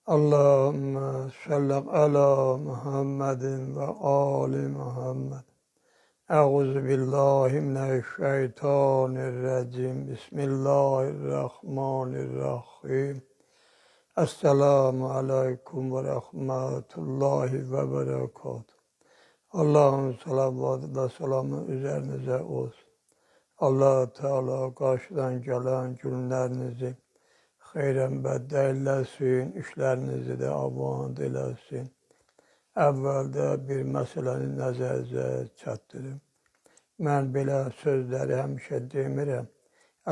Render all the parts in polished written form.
Allahümme salli ala Muhammedin ve ali Muhammed. Euzu billahi mineşşeytanirracim. Bismillahirrahmanirrahim. Esselamu aleyküm ve rahmetullahi ve berekatuhu. Allah'ın salavatı ve selamı üzerinize olsun. Allah Teala karşıdan gelen günlerinizi xeyrənbəd eyləsin, işlərinizi də abad eləsin. Əvvəldə bir məsələni nəzərinizə çatdırım. Mən belə sözləri həmişə demirəm.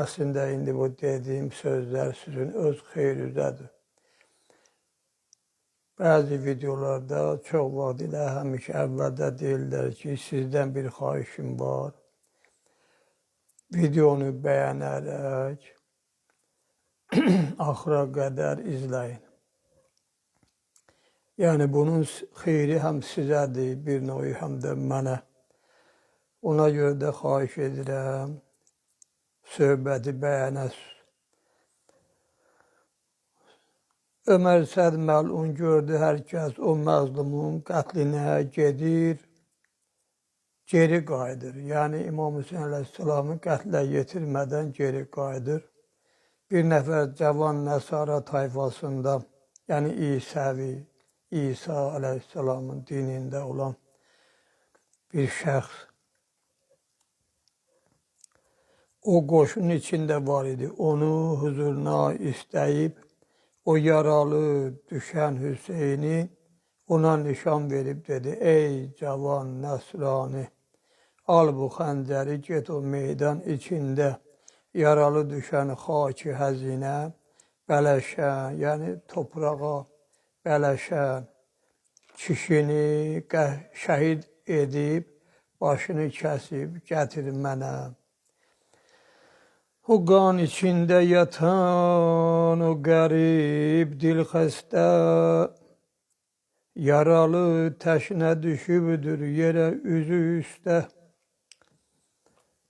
Əslində indi bu dediyim sözlər sizin öz xeyrinizədir. Bəzi videolarda çox vaxt ilə həmişə əvvəldə deyirlər ki, sizdən bir xahişim var. Videonu bəyənərək axıra qədər izləyin. Yəni bunun xeyri həm sizədir, bir növ həm də mənə. Ona görə də xahiş edirəm, söhbəti bəyənəsiniz. Ömər Səd məlun gördü hər kəs o məzlumun qətlinə gedir, geri qayıdır. Yəni İmam Hüseyin əleyhissalamı qətlə yetirmədən geri qayıdır. Bir nəfər cavan Nəsara tayfasında, yəni İsəvi, İsa əleyhissalamın dinində olan bir şəxs. O qoşunun içində var idi. Onu huzuruna istəyib, o yaralı düşən Hüseyni ona nişan verib dedi, ey cavan Nəsrani, al bu xəncəri, get o meydan içində yaralı düşən xaki həzinə, bələşən, yəni toprağa bələşən kişini şəhid edib, başını kəsib, gətir mənə. O qan içində yatan o qərib dilxəstə, yaralı təşnə düşübdür yerə üzü üstə.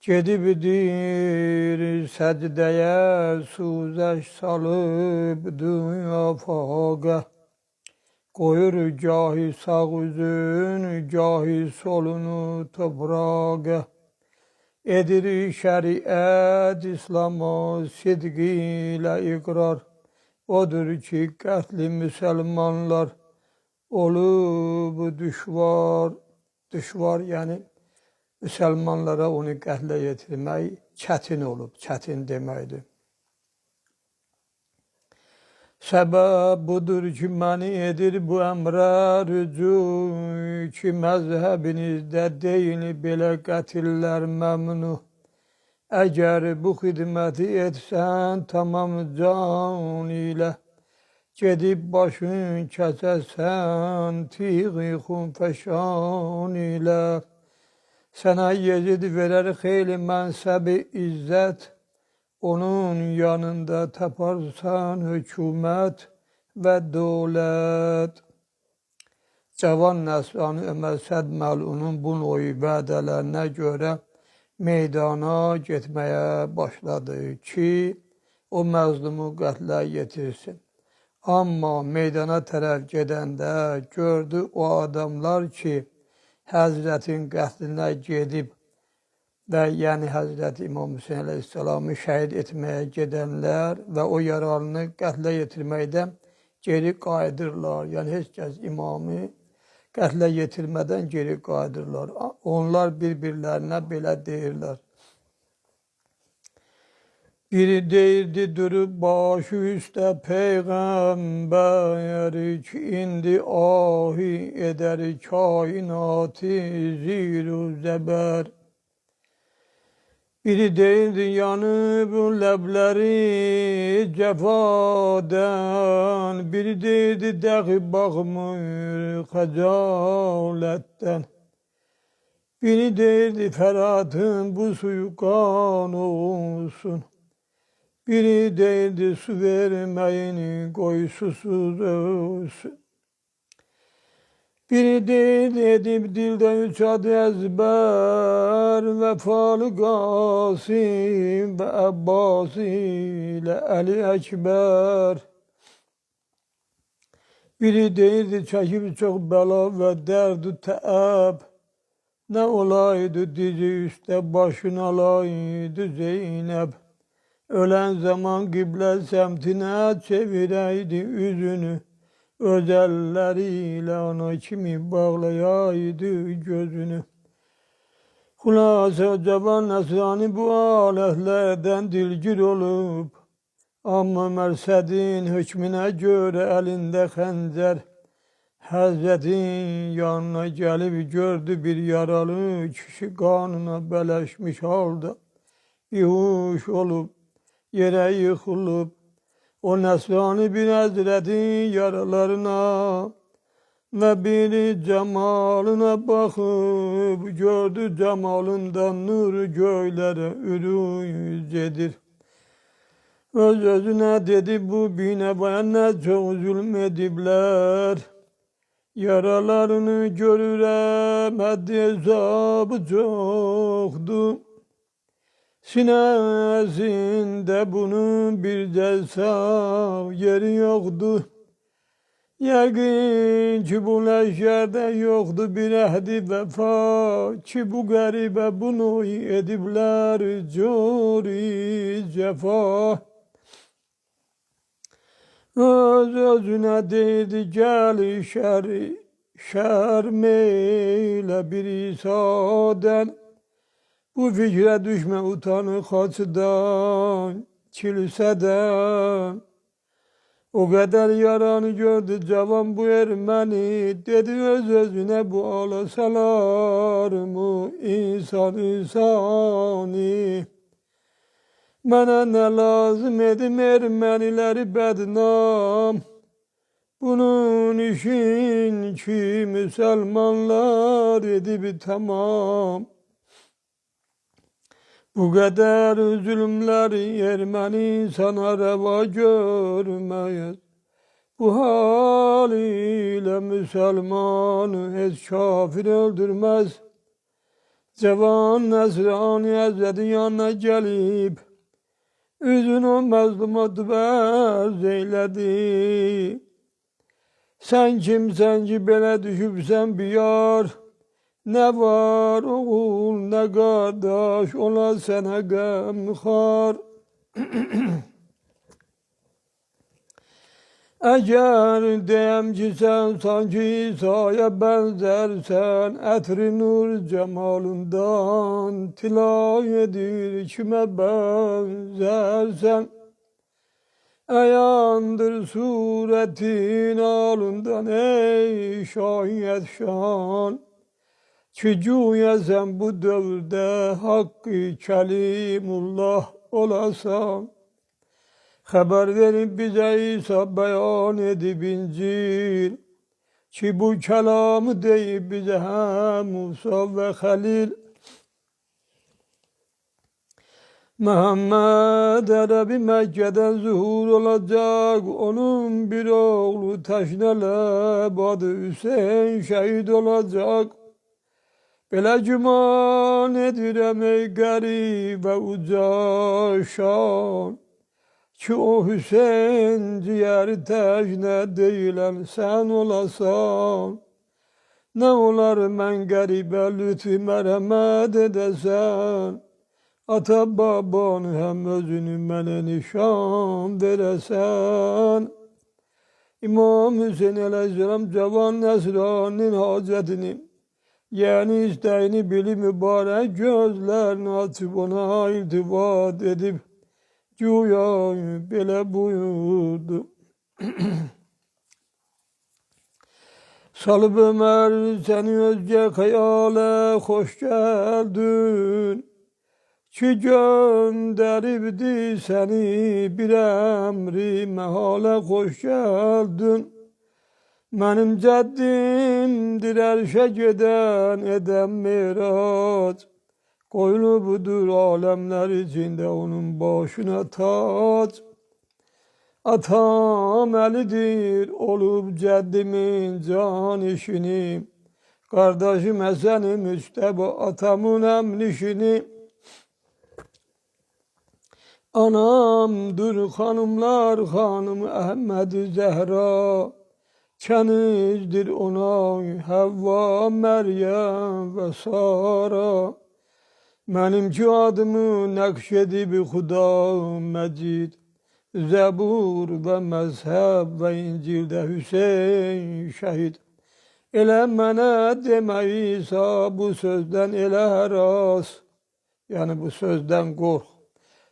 Gedibdir səcdəyə, suzəş salıb dünya faqa. Qoyur gahi sağ üzün, gahi solunu toprağa. Edir şəriət İslam'a sidqi ilə iqrar. Odur ki, qətli müsəlmanlar olub düşvar, yəni müsəlmanlara onu qətlə yetirmək çətin olub, çətin deməkdir. Səbəb budur ki, məni edir bu əmrə rücu, ki məzhəbinizdə deyil belə qətillər məmnu. Əgər bu xidməti etsən tamam can ilə, gedib başın kəsəsən tiği xunfəşan ilə. Sənə Yezid verər xeyli mənsəbi izzət, onun yanında taparsan hökumət və dövlət. Cavan Nəsrani Ömər Səd məlunun bu növ vədələrinə görə meydana getməyə başladı ki, o məzlumu qətlə yetirsin. Amma meydana tərəf gedəndə gördü o adamlar ki, Həzrətin qətlinə gedib və yəni Həzrəti İmam Hüseyin əleyhissalamı şəhid etməyə gedənlər və o yaralını qətlə yetirməkdən geri qayıdırlar. Yəni heç kəs imamı qətlə yetirmədən geri qayıdırlar. Onlar bir-birlərinə belə deyirlər. Biri deyirdi durub başı üstə Peyğəmbər ki, indi ahi edər kainatı ziru zəbər. Biri deyirdi yanıb ləbləri cəfadən, biri deyirdi dəxi baxmır xəcalətdən. Biri deyirdi Fəratın bu suyu qan olsun. Biri deyirdi su verməyini qoy susuz ölsün. Biri deyirdi edib dildə üç adı əzbər, Vəfalı Qasim və Əbbas ilə Əli Əkbər. Biri deyirdi çekip çok bela ve derdi teab. Ne olaydı dizi üstte başın alaydı Zeynep. Ölen zaman kıble semtine çevireydi yüzünü. Özelleriyle ona kimi bağlayaydı gözünü. Hulasa cavan Nasrani bu aletlerden dilgir olup, ama Mersed'in hükmüne göre elinde xəncər, Hazretin yanına gelip gördü bir yaralı kişi kanına beleşmiş halde, bihuş olup, yere yıkılıp, o Nasrani bir Hazretin yaralarına ve bir cemalına bakıp gördü cemalından nur göylere ürücedir. Öz özüne dedi bu bine bayan ne çok zulmedibler. Yaralarını görürem haddi hesabı çoktu. Sinesinde bunun bir cesa yeri yoktu. Yakin ki bu leşerde yoktu bir ehdi vefa, ki bu garibe bunu edibler curi cefa. Öz özüne dedi gel şermeyle bir İsa'den, bu fikre düşme utanı kaçıdan, kiliseden. O kadar yaranı gördü cavan bu Ermeni, dedi öz özüne bu ağlasalar mı insan insani. Bana ne lazım edim Ermenileri bednam, bunun için ki Müslümanlar edip tamam. Bu kadar zulümler Ermeni sana reva görmez. Bu haliyle Müslümanı hiç kafir öldürmez. Cevan Nasrani Hazreti yanına gelip, üzünü mazluma dübez eyledi. Sen kimsen ki belə düşübsən bir yar, ne var oğul ne kardeş ola sana gamxar. Eğer deyem ki sen sanki İsa'ya benzersen, etri nur cemalından tilayedir kime benzersen. Ayandır suretin alından ey şayet şan, ki güya sen bu devirde hakkı kelimullah olasan. Haber verip bize İsa beyan edip İncil, ki bu kelamı deyip bize hem Musa ve Halil. Muhammed Arabi Mekke'den zuhur olacak, onun bir oğlu Teşnele adı Hüseyin şehit olacak. Belə güman edirəm ey qəribə uca şan, ki o Hüseyin ciğeri təcnə deyilən sən olasan. Nə olar mən qəribə lütfi mərhəmət edəsən, ata babanı həm özünü mənə nişan verəsən. İmam Hüseyin əleyhisselam cavan Nəsraninin hacətini, yani isteğini bilip mübarek gözlerini açıp ona iltifat edip güya bile buyurdu. Salıp Ömer seni özge hayale hoş geldin, ki gönderibdi seni bir emri mehale hoş geldin. Benim ceddimdir erşe giden eden miraç, koylu budur alemler içinde onun başına taç. Atam Ali'dir olup ceddimin can işini, kardeşim Hasan'ım müsteba atamın emnişini. Anamdır hanımlar hanımı Ahmed Zehra, Kenizdir ona Havva, Meryem ve Sara. Benimki adımı nakşedib Xuda Mecid, Zebur ve mezheb ve İncil'de Hüseyin şehit. Elə mənə demə İsa, bu sözdən elə həras, yani bu sözdən qorx.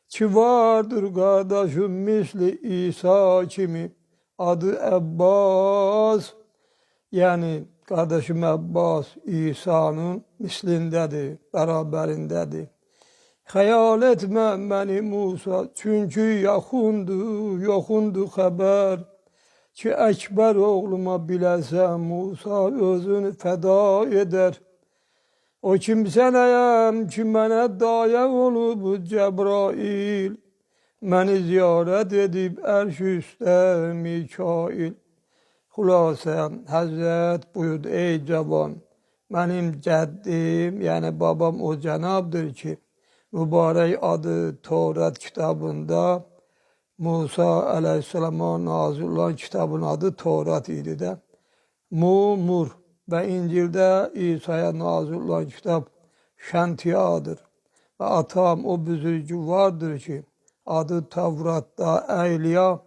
Ki vardır qardaşım misli İsa kimi, adı Abbas. Yani kardeşim Abbas İsa'nın mislindədir, bərabərindədir. Xəyal etmə məni Musa, çünkü yoxundu xəbər. Ki Ekber oğluma biləsən Musa özünü feda eder. O kimsənəyəm ki mənə dayə olub Cəbrail. Məni ziyarət edib ərş üstə Mikail. Xülasə Həzrət buyurdu ey cavan, benim cəddim yani babam o Cenab'dır ki mübarek adı Tevrat kitabında Musa aleyhisselama nazil olan kitabın adı Tevrat idi de. Mur ve İncil'de İsa'ya nazil olan kitap Şentiyadır. Ve atam o büzürcü vardır ki adı Tevrat'ta Eyliya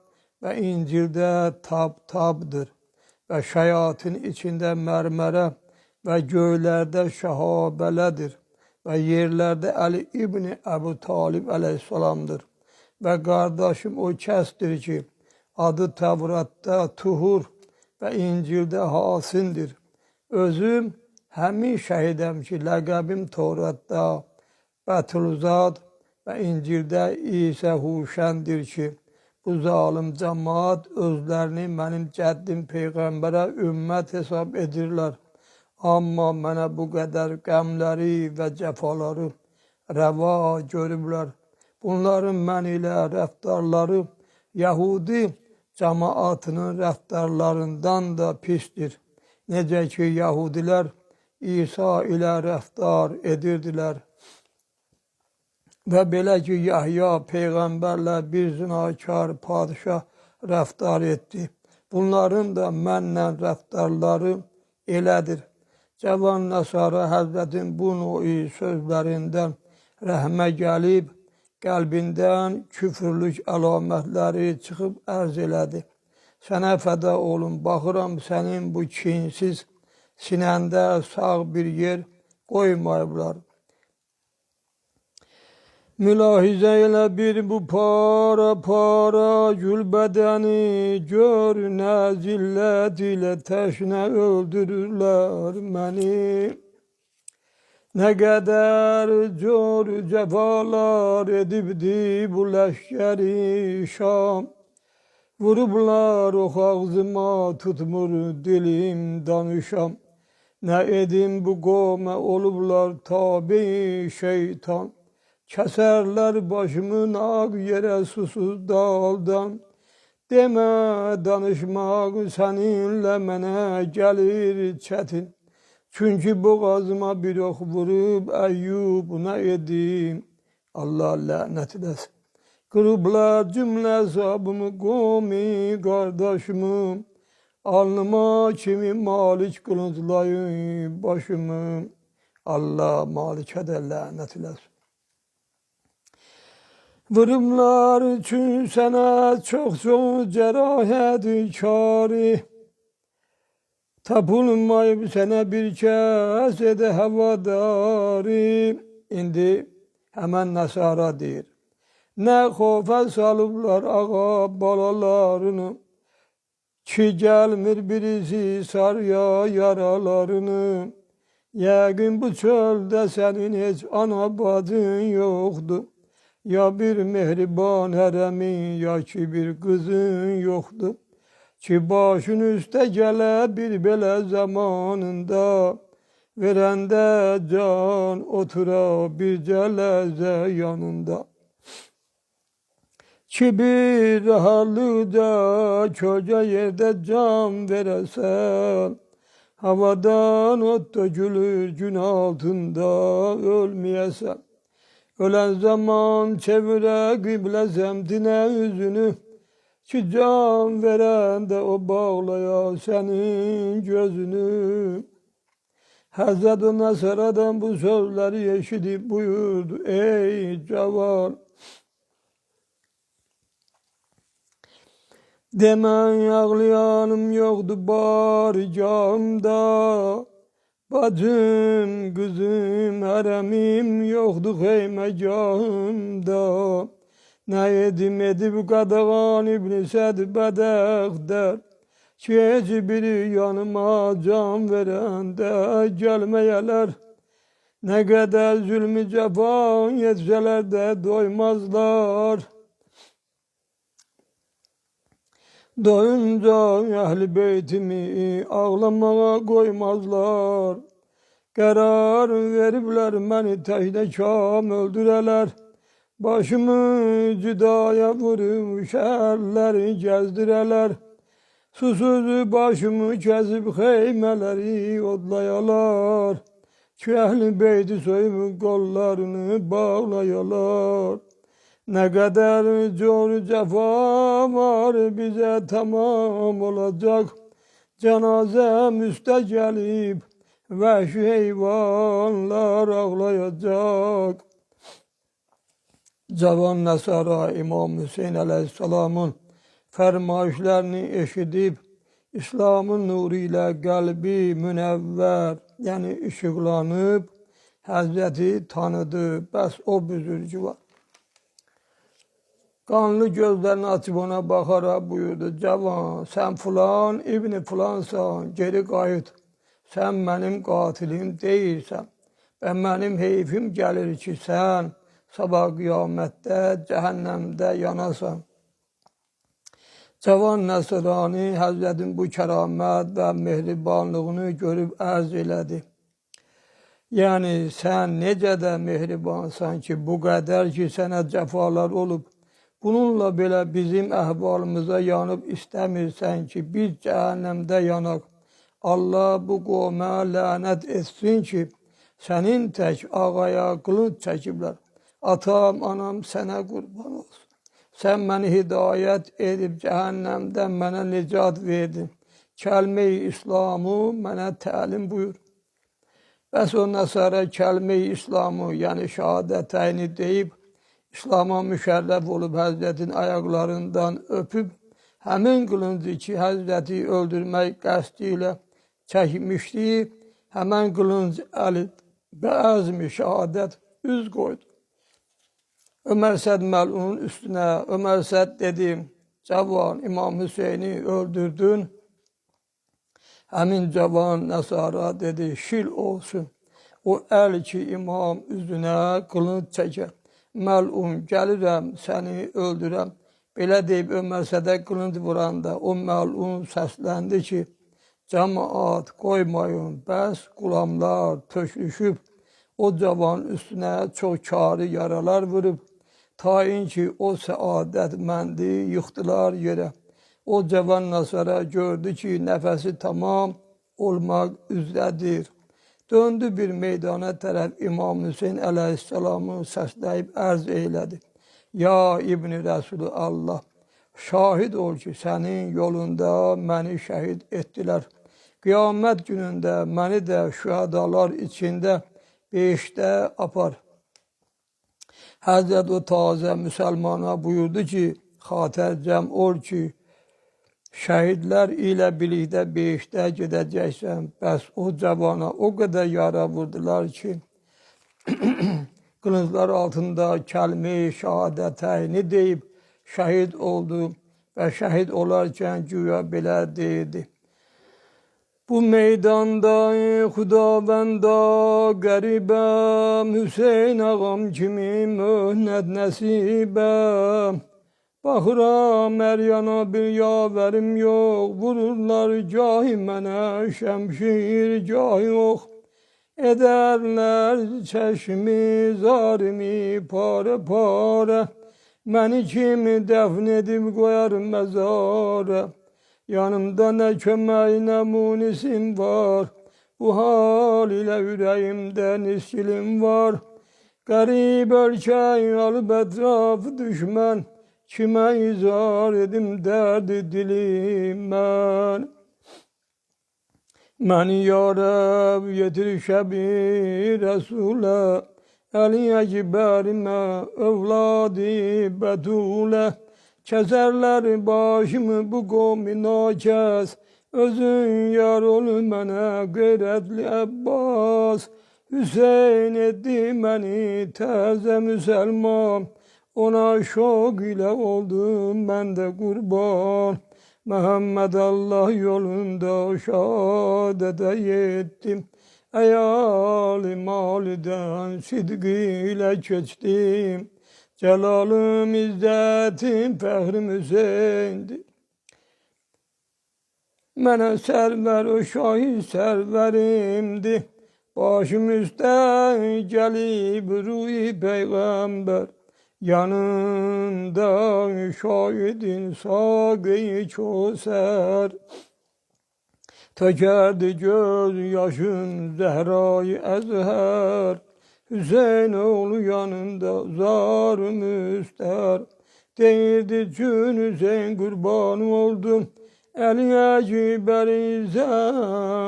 ve İncil'de Tab'dır. Ve şayatin içinde mermere ve göğlerde şahabeledir. Ve yerlerde Ali İbni Ebu Talib aleyhisselamdır. Ve kardeşim o kəsdir ki adı Tevrat'ta Tuhur ve İncil'de Hasindir. Özüm həmin şəhidəm ki ləqəbim Tevrat'ta Bətulzad ve İncil'de İsa Huşendir ki bu zalim cemaat özlerini benim cəddim Peyğəmbərə ümmət hesab edirlər. Amma mənə bu qədər qəmləri və cəfaları rəva görüblər. Bunların mən ilə rəftarları Yahudi cemaatının rəftarlarından da pisdir. Necə ki Yahudilər İsa ilə rəftar edirdilər. Ve belə ki Yahya peygamberle bir zinakar padişah rəftar etdi. Bunların da mənlə rəftarları elədir. Cavan Nəsara Həzrətin bu növ sözlərindən rəhmə gəlib, qəlbindən küfürlük əlamətləri çıxıb ərz elədi. Sənə fəda olun, baxıram sənin bu kinsiz sinəndə sağ bir yer qoymayıblar. Mülahizə ilə bir bu para gül bədəni gör nə zillət ilə təşnə öldürürlər məni. Nə qədər cor cəfalar edibdi bu ləşkəri Şam. Vurublar ox ağzıma tutmur dilim danışam. Nə edim bu qovmə olublar tabi şeytan. Keserler başımın ağ yere susuz daldan. Deme danışmak seninle mənə gelir çetin. Çünkü boğazıma bir ok vurup Eyyub'una edim. Allah lanet edesin. Kırıblar cümle hesabımı komi kardeşimi. Alnıma kimi malik kılınclayın başımı. Allah malikə də lanet edesin. Vurumlar üçün sənə çox cərahət kari. Tapılmayıb sənə bir kəs edə havadari. İndi həmən Nəsara deyir. Nə xofə salıblar ağa balalarını. Ki gəlmir birisi sarya yaralarını. Yəqin bu çöldə sənin heç ana bacın yoxdur. Ya bir mehriban hərəmin, ya ki bir kızın yoktu. Ki başın üstə gələ bir belə zamanında. Verəndə can otura bir cələzə yanında. Ki bir rahatlıca köca yerdə can verəsən. Havadan ot dökülür gün altında ölməyəsən. Ölen zaman çevire kıble semtine yüzünü. ki can veren de o bağlaya senin gözünü. Hazret Ömer Sera'dan bu sözleri eşidip buyurdu: ey cavan, demen ağlayanım yoktu barcağımda, bacım kızım haremim yoktu heymegahımda. Ne yedim edip kadağan İbn-i Sed bedekder, ki biri yanıma can veren de gelmeyeler. Ne kadar zulmü cefa yetseler de doymazlar. Doyunca ehli beytimi ağlamaya koymazlar. Karar veripler beni tehdekam öldüreler. Başımı cüdaya vurup şerleri gezdireler. Susuz başımı kesip heymeleri odlayalar. Ki ehli beyti soyup kollarını bağlayalar. Ne kadar zor cefa var bize tamam olacak. Cenazem üste gelip vahşi hayvanlar ağlayacak. Cavan Nasara İmam Hüseyin Aleyhisselam'ın fermayişlerini eşidip İslam'ın nuruyla kalbi münevver, yani ışıklanıp Hazreti tanıdı. Bes o büzürcü var. Kanlı gözlerini açıp ona bakarak buyurdu: cavan, sen falan İbni falansan, geri kayıt. Sen benim katilim değilsen ve benim heyfim gelir ki sen sabah kıyamette cehennemde yanasan. Cavan Nasrani Hazretin bu keramet ve mehribanlığını görüp arz elədi. Yani sen necə de mehribansan ki bu kadar ki sana cefalar olup, bununla belə bizim əhvalımıza yanıb istəmirsən ki biz cehennemde yanak. Allah bu qovmə lanet etsin ki senin tek ağaya kılıç çəkiblər. Atam, anam sana kurban olsun. Sen beni hidayet edip cehennemden bana nicat verdin. Kelime-i İslam'ı bana talim buyur. Ve sonra sonra kelime-i İslam'ı yani şehadeteyni deyip İslam'a müşerref olup Hazretin ayaklarından öpüp hemen kılıncı ki Hazreti öldürmek kastıyla çekmişti, hemen kılınç alıp ve azmi şehadet yüz koydu. Ömer Sed melunun üstüne, Ömer Sed dedim, cavan İmam Hüseyin'i öldürdün. Hemin cavan Nasara dedi, şil olsun. O el ki imam üzüne kılınç çeker. Melun gelirem seni öldürem. Belə deyip Ömer Sed'e kılınç vuranda o melun seslendi ki, cemaat koymayın, bəs gulamlar töküşüb. O cavan üstüne çok kârı yaralar vurup, tayin ki o saadetmendi yıktılar yere. O cavan Nasara gördü ki nefesi tamam olmak üzeredir. Döndü bir meydana taraf İmam Hüseyin Aleyhisselam'ı sesleyip arz eyledi. Ya İbni Resulallah, şahit ol ki senin yolunda beni şehit ettiler. Kıyamet gününde beni de şühadalar içinde beşte apar. Hazret o taze Müslümana buyurdu ki, xatircəm ol ki, şehitler ile birlikte beşte gideceksen. Bəs o cavana o kadar yara vurdular ki, kılıçlar altında kelime-i şehadeteyni deyip şehit oldu ve şehit olarken güya belə deyirdi. Bu meydanda Xudavəndə qəribəm, Hüseyin ağam kimi möhnət nəsibəm. Baxıram hər yana bir yaverim yok, vururlar gahi mənə şəmşir, gahi yox. Ederler çeşmi, zarimi pare pare, məni kimi dəfn edib koyar mezara. Yanımda ne kömək ne munisim var, bu hal ile yüreğimde niskilim var. Garip ölkəy alıp etrafı düşmən, kime izah edim derdi dilim ben. Məni ya Rab yetir şəbi Rəsulə, Əli Əkbərimə, övladı Bətülə. Kəsərlər başımı bu qovmi nakəs, özün yar ol mənə qeyrətli Əbbas. Hüseyin etdi məni təzə müsəlman, ona şoq ilə oldum mən də qurban. Məhəmməd Allah yolunda şəhadətə yettim, əyali malidən sidq ilə keçdim. Cəlalım, izzətim, fəxrim Hüseyndir. Mənə sərvər o şahi sərvərimdir. Başım üstə gəlib ruhi peyğəmbər, yanında şahidin saqi kösər. Tökərdi göz yaşın Zəhra-i Əzhər, Hüseyin oğlu yanında zar-ı müstər. Deyirdi çün Hüseyin qurban oldum, Əli Əkbərizə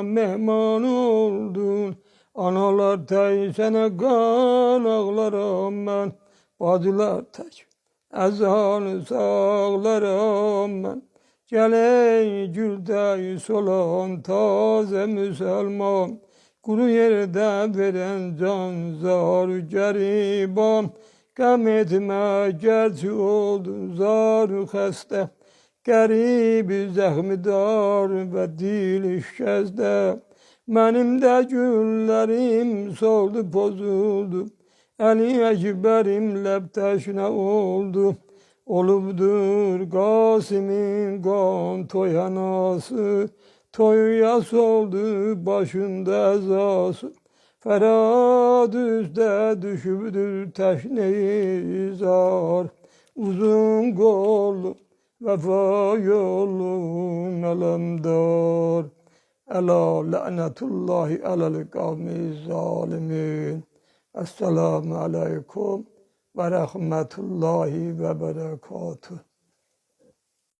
mehman oldun. Analar tək sənə qan ağlaram mən, bacılar tək əzanı sağlaram mən. Gələk güldə solan tazə müsəlman, quru yerdə verən can zar gəriban. Qəm etmə gərçi oldun zar xəstə, qərib zəxmidar və dil şikəstə. Mənim də güllərim soldu pozuldu, Əli Əkbərim ləb təşnə oldu. Olubdur Qasimin qan toyanası, toyuyas oldu başında əzası. Fərad üstə düşübdür təşne-i zar, uzun qollu vəfa yolun alamdar. Əla lə'nətullahi aləl qavmi zalimin. Esselamu aleykum ve rahmetullahi ve berekatuhu.